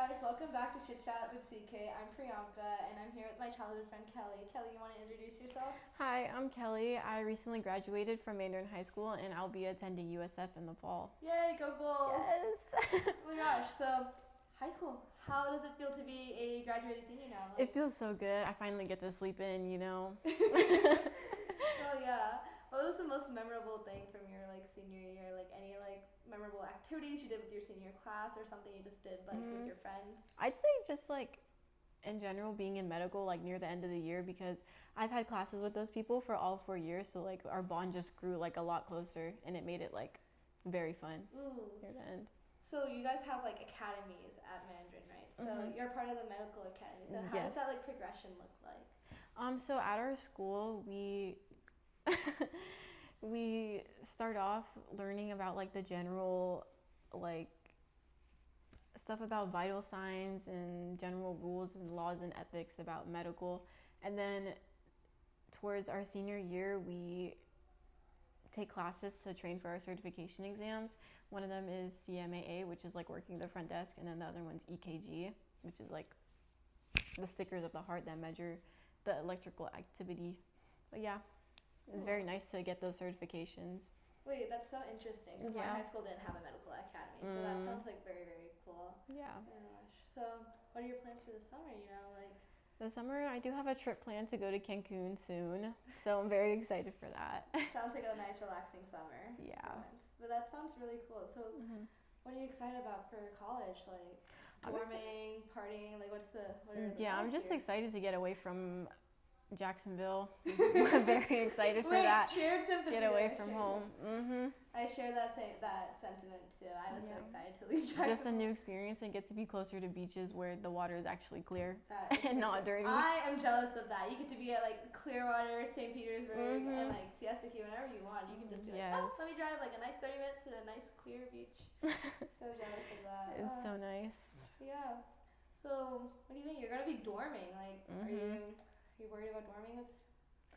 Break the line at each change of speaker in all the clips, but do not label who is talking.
guys, welcome back to Chit Chat with CK. I'm Priyanka and I'm here with my childhood friend Kelly. Kelly, you want to introduce yourself?
Hi, I'm Kelly. I recently graduated from Mandarin High School and I'll be attending USF in the fall.
Yay, go Bulls!
Yes!
Oh my gosh, so high school, how does it feel to be a graduated senior now?
It feels so good. I finally get to sleep in.
Oh yeah. What was the most memorable thing from your senior year? Any memorable activities you did with your senior class or something you just did with your friends?
I'd say just in general being in medical near the end of the year because I've had classes with those people for all 4 years, so our bond just grew a lot closer and it made it very fun near the end.
So you guys have academies at Mandarin, right? So you're part of the medical academy. So how does that progression look like?
So at our school we we start off learning about the general stuff about vital signs and general rules and laws and ethics about medical, and then towards our senior year we take classes to train for our certification exams. One of them is CMAA, which is working the front desk, and then the other one's EKG, which is the stickers of the heart that measure the electrical activity. But yeah, it's very nice to get those certifications.
Wait, that's so interesting because my high school didn't have a medical academy, so that sounds very, very cool.
Yeah.
Oh my gosh. So what are your plans for the summer,
This summer, I do have a trip planned to go to Cancun soon, so I'm very excited for that.
Sounds like a nice, relaxing summer.
Yeah.
But that sounds really cool. So what are you excited about for college? Dorming, partying, what are the
I'm just
here?
excited to get away from Jacksonville. I'm very excited for that.
Shared sympathy.
Get away from home.
I share that sentiment too. I was so excited to leave Jacksonville.
Just a new experience and get to be closer to beaches where the water is actually clear and not dirty.
I am jealous of that. You get to be at Clearwater, St. Petersburg, and Siesta Key whenever you want. You can just be oh, let me drive a nice 30 minutes to a nice clear beach. So jealous of that.
It's so nice.
Yeah. So what do you think? You're gonna be dorming. Are you worried about dorming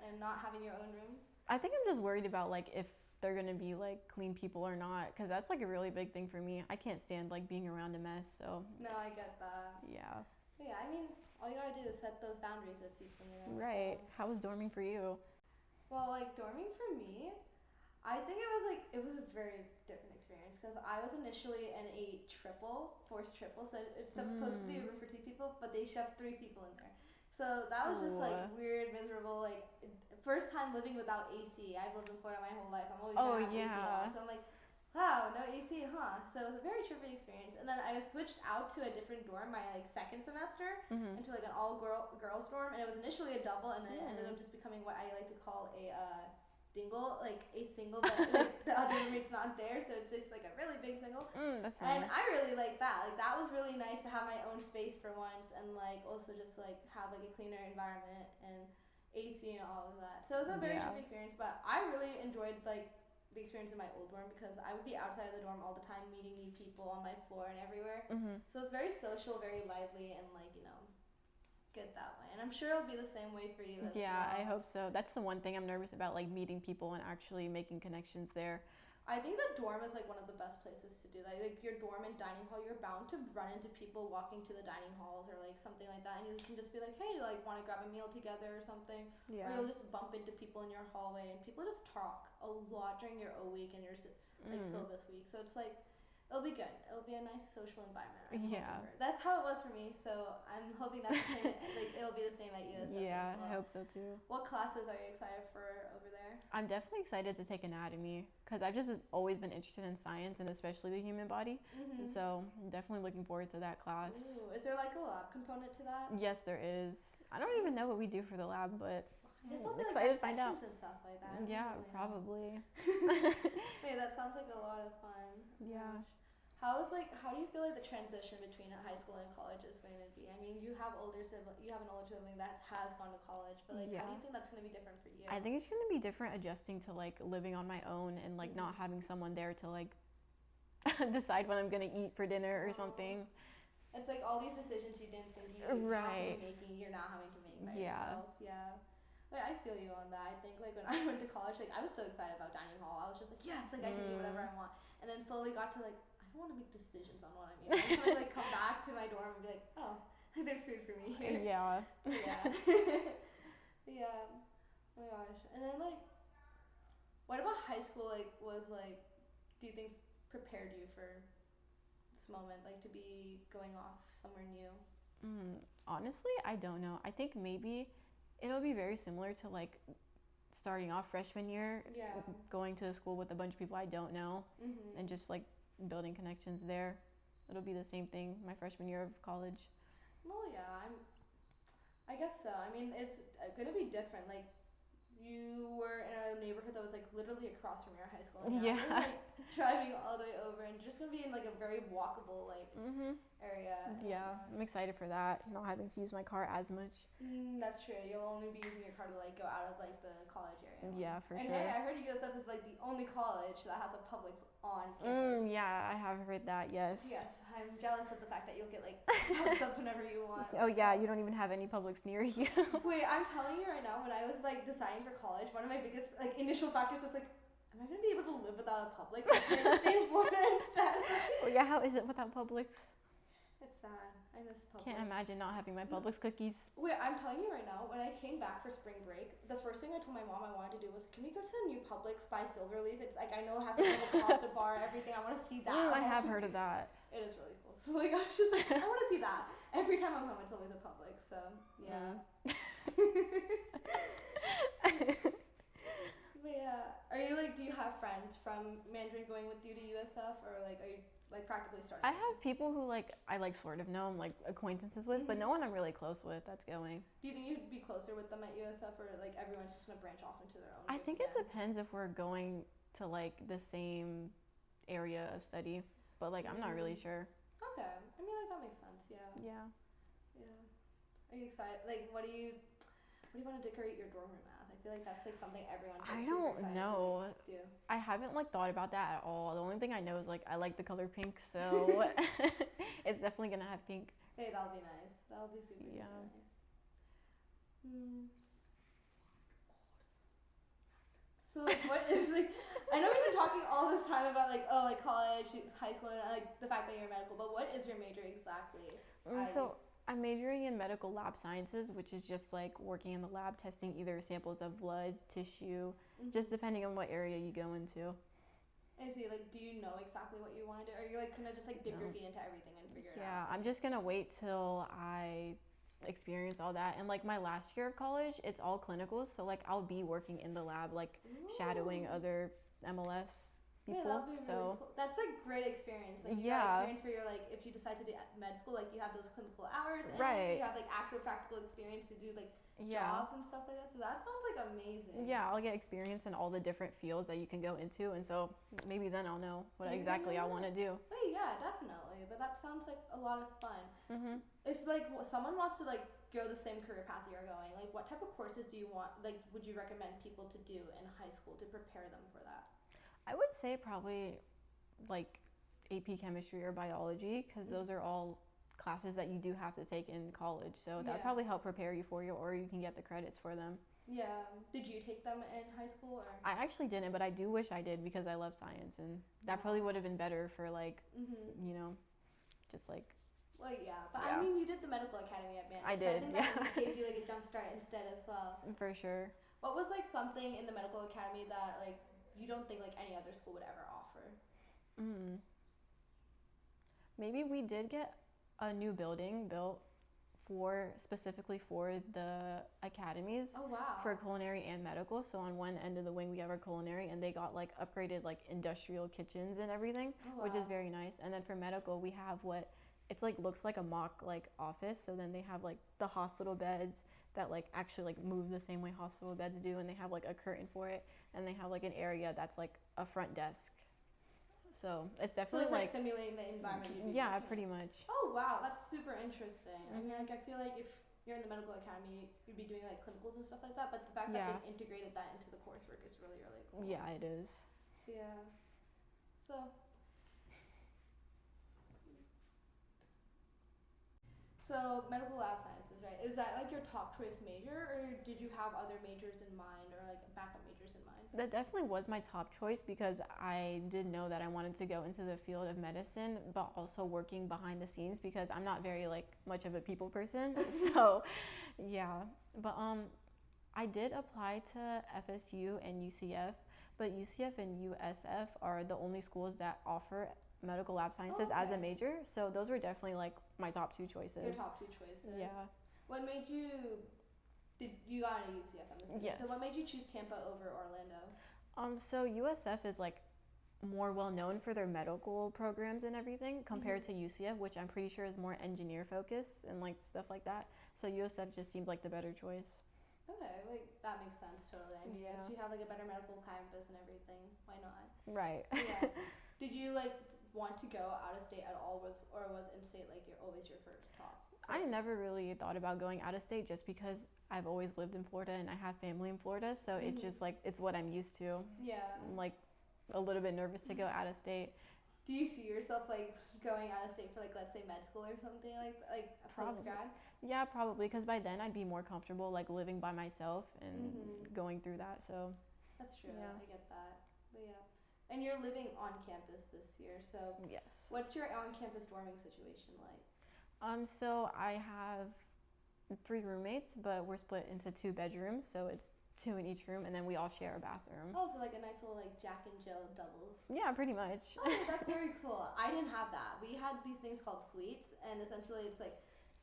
and not having your own room?
I think I'm just worried about if they're gonna be clean people or not, because that's a really big thing for me. I can't stand being around a mess. So
no, I get that.
Yeah.
Yeah, I mean, all you gotta do is set those boundaries with people,
Right.
So.
How was dorming for you?
Well, dorming for me, I think it was a very different experience because I was initially in a forced triple, so it's supposed to be a room for 2 people, but they shoved 3 people in there. So that was just weird, miserable, first time living without AC. I've lived in Florida my whole life. I'm always gonna have AC on. So I'm wow, no AC, huh? So it was a very trippy experience. And then I switched out to a different dorm my second semester into an all girls dorm, and it was initially a double, and then it ended up just becoming what I like to call a dingle, a single, but the other roommate's not there, so it's just a really big single.
That's nice.
And I really like that. That was really nice to have my own space for once, and also just have a cleaner environment and AC and all of that. So it was a very trippy experience, but I really enjoyed the experience in my old dorm because I would be outside of the dorm all the time, meeting new people on my floor and everywhere. So it's very social, very lively, and good that way. And I'm sure it'll be the same way for you as well.
Yeah, I hope so. That's the one thing I'm nervous about, meeting people and actually making connections there.
I think the dorm is one of the best places to do that. Your dorm and dining hall, you're bound to run into people walking to the dining halls or something like that, and you can just be hey, want to grab a meal together or something.
Yeah.
Or you'll just bump into people in your hallway, and people just talk a lot during your O week and your syllabus week. So it's it'll be good. It'll be a nice social environment.
Yeah.
That's how it was for me, so I'm hoping that's the same. It'll be the same at USF.
Yeah,
as well.
I hope so too.
What classes are you excited for over there?
I'm definitely excited to take anatomy because I've just always been interested in science and especially the human body. So I'm definitely looking forward to that class.
Ooh, is there a lab component to that?
Yes, there is. I don't even know what we do for the lab, but
I'm
excited to find out.
And stuff like that.
Yeah, probably.
Hey, that sounds like a lot of fun.
Yeah.
How do you feel the transition between high school and college is going to be? I mean, you have an older sibling that has gone to college, but how do you think that's going to be different for you?
I think it's going to be different adjusting to living on my own and not having someone there to decide what I'm going to eat for dinner or something.
It's all these decisions you didn't think you would have to be making, you're now having to make by yourself. Yeah. Wait, I feel you on that. I think when I went to college, I was so excited about dining hall. I was just yes, I can eat whatever I want. And then slowly got to I don't want to make decisions on what I'm eating. I just want to like come back to my dorm and be like, oh, there's food for me here.
Yeah.
Yeah. Yeah. Oh my gosh. And then like, what about high school? Like, was like, do you think prepared you for this moment, like to be going off somewhere new?
Honestly, I don't know. I think maybe it'll be very similar to like starting off freshman year,
Yeah.
going to a school with a bunch of people I don't know,
Mm-hmm.
and just like building connections there. It'll be the same thing my freshman year of college.
Well, yeah, I guess so. I mean, it's gonna be different. Like, you were in a neighborhood that was like literally across from your high school. And now
Yeah.
you're, like driving all the way over, and you're just gonna be in like a very walkable like area.
Yeah, I'm excited for that. Not having to use my car as much.
That's true. You'll only be using your car to like go out of like the college area.
Yeah, for
and
sure.
Hey, I heard USF is like the only college that has a Publix on campus.
Yeah, I have heard that. Yes.
Yes, I'm jealous of the fact that you'll get like Publix whenever you want.
Oh yeah, you don't even have any Publix near you.
Wait, I'm telling you right now, when I was like deciding for college, one of my biggest like initial factors was like, am I gonna be able to live without a Publix? Like, I'm gonna stay in Florida instead.
Oh yeah, how is it without Publix?
It's sad. I miss Publix.
Can't imagine not having my Publix cookies.
Wait, I'm telling you right now, when I came back for spring break, the first thing I told my mom I wanted to do was, can we go to the new Publix by Silverleaf? It's like, I know it has like a pasta bar, everything. I want to see that.
I have heard of that.
It is really cool. So like, I was just like, I want to see that. Every time I'm home, it's always a Publix. So yeah. But yeah, are you like? Do you have friends from Mandarin going with you to USF, or like, are you like practically starting?
I have people who like I like sort of know, I'm like acquaintances with, but no one I'm really close with that's going.
Do you think you'd be closer with them at USF, or like everyone's just gonna branch off into their own?
I think it depends if we're going to like the same area of study, but like I'm not really sure.
Okay, I mean like that makes sense. Yeah.
Yeah.
Are you excited? Like, what do you want to decorate your dorm room as? I feel like that's like something everyone's like,
I
super
don't
excited
know.
to do.
I haven't like thought about that at all. The only thing I know is like I like the color pink, so it's definitely gonna have pink.
Hey, that'll be nice. That'll be super nice. So like, what is like? I know we've been talking all this time about like college, high school, and like the fact that you're medical. But what is your major exactly?
So I'm majoring in medical lab sciences, which is just like working in the lab, testing either samples of blood, tissue, just depending on what area you go into.
I see. Like, do you know exactly what you want to do? Or are you like gonna just like dip your feet into everything and figure it out?
Yeah, I'm just gonna wait till I experience all that. And like my last year of college, it's all clinicals, so like I'll be working in the lab, like shadowing other MLS people.
Yeah, that'll be really cool. That's like great experience. Like that experience where you're like, if you decide to do med school, like you have those clinical hours and you have like actual practical experience to do like jobs and stuff like that. So that sounds like amazing.
Yeah, I'll get experience in all the different fields that you can go into, and so maybe then I'll know what exactly I want to do.
Oh yeah, definitely. But that sounds like a lot of fun. If like someone wants to like go the same career path you're going, like what type of courses do you want? Like, would you recommend people to do in high school to prepare them for that?
I would say probably like AP chemistry or biology, because those are all classes that you do have to take in college, so that would probably help prepare you for you, or you can get the credits for them. Yeah.
Did you take them in high school? Or?
I actually didn't, but I do wish I did, because I love science, and that probably would have been better for like you know, just like.
Well, yeah, but I mean, you did the medical academy at Mandarin.
I did.
So I think that gave you like a jump start instead as well.
For sure.
What was like something in the medical academy that like you don't think like any other school would ever offer?
Maybe we did get a new building built specifically for the academies.
Oh wow.
For culinary and medical. So on one end of the wing we have our culinary, and they got like upgraded like industrial kitchens and everything, which is very nice. And then for medical we have it's like looks like a mock like office. So then they have like the hospital beds that like actually like move the same way hospital beds do, and they have like a curtain for it, and they have like an area that's like a front desk. So it's definitely
like simulating the environment.
Pretty much.
Oh wow, that's super interesting. I mean, like I feel like if you're in the medical academy, you'd be doing like clinicals and stuff like that. But the fact that they integrated that into the coursework is really really cool.
Yeah, it is.
Yeah. So medical lab sciences, right? Is that like your top choice major, or did you have other majors in mind, or like backup majors in mind?
That definitely was my top choice because I did know that I wanted to go into the field of medicine, but also working behind the scenes because I'm not very like much of a people person. So, yeah. But I did apply to FSU and UCF, but UCF and USF are the only schools that offer medical lab sciences as a major. So those were definitely like my top two choices.
Your top two choices.
Yeah.
What made you? Did you got into UCF? I'm assuming.
Yes.
So what made you choose Tampa over Orlando?
So USF is like more well known for their medical programs and everything compared to UCF, which I'm pretty sure is more engineer focused and like stuff like that. So USF just seemed like the better choice.
Okay, like that makes sense totally. I mean, if you have like a better medical campus and everything, why not?
Right.
Yeah. Did you like want to go out of state at all, or was in-state like always your first top?
I never really thought about going out of state just because I've always lived in Florida and I have family in Florida, so it's just like it's what I'm used to.
Yeah.
I'm like a little bit nervous to go out of state.
Do you see yourself like going out of state for like, let's say, med school or something like a post-grad?
Yeah, probably, because by then I'd be more comfortable like living by myself and going through that. So
that's true. Yeah. I get that. But yeah. And you're living on campus this year, so
yes.
What's your on-campus dorming situation like?
So I have 3 roommates, but we're split into 2 bedrooms, so it's 2 in each room, and then we all share a bathroom.
Oh, so like a nice little like Jack and Jill double.
Yeah, pretty much.
Oh, that's very cool. I didn't have that. We had these things called suites, and essentially it's like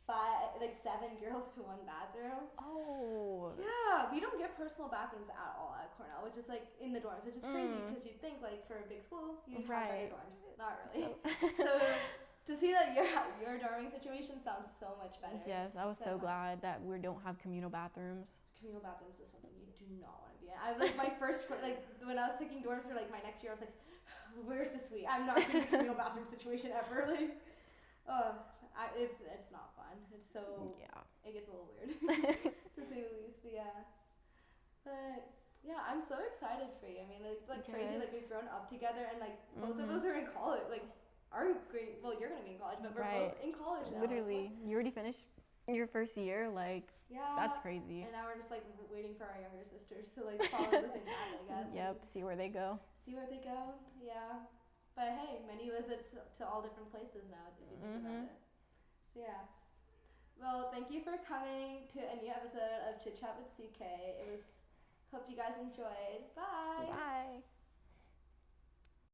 7 girls to 1 bathroom.
Oh.
Yeah, we don't get personal bathrooms at all at Cornell, which is like in the dorms, which is crazy because you'd think like for a big school you'd have better dorms. Not really. So to see that your dorming situation sounds so much better.
Yes, I was so glad that we don't have communal bathrooms.
Communal bathrooms is something you do not want to be in. I was like my first like when I was picking dorms for like my next year, I was like, where's the suite? I'm not doing a communal bathroom situation ever. Like, it's not fun. It's so it gets a little weird to say the least. But yeah, I'm so excited for you. I mean, it's like crazy. Like we've grown up together, and like both of us are in college. Like, well, you're gonna be in college, but we're both in college now.
Literally, you already finished your first year. Like, that's crazy.
And now we're just like waiting for our younger sisters to like follow the same path, I guess.
Yep. See where they go.
Yeah. But hey, many visits to all different places now, if you think about it. So yeah. Well, thank you for coming to a new episode of Chit Chat with CK. Hope you guys enjoyed. Bye.
Bye.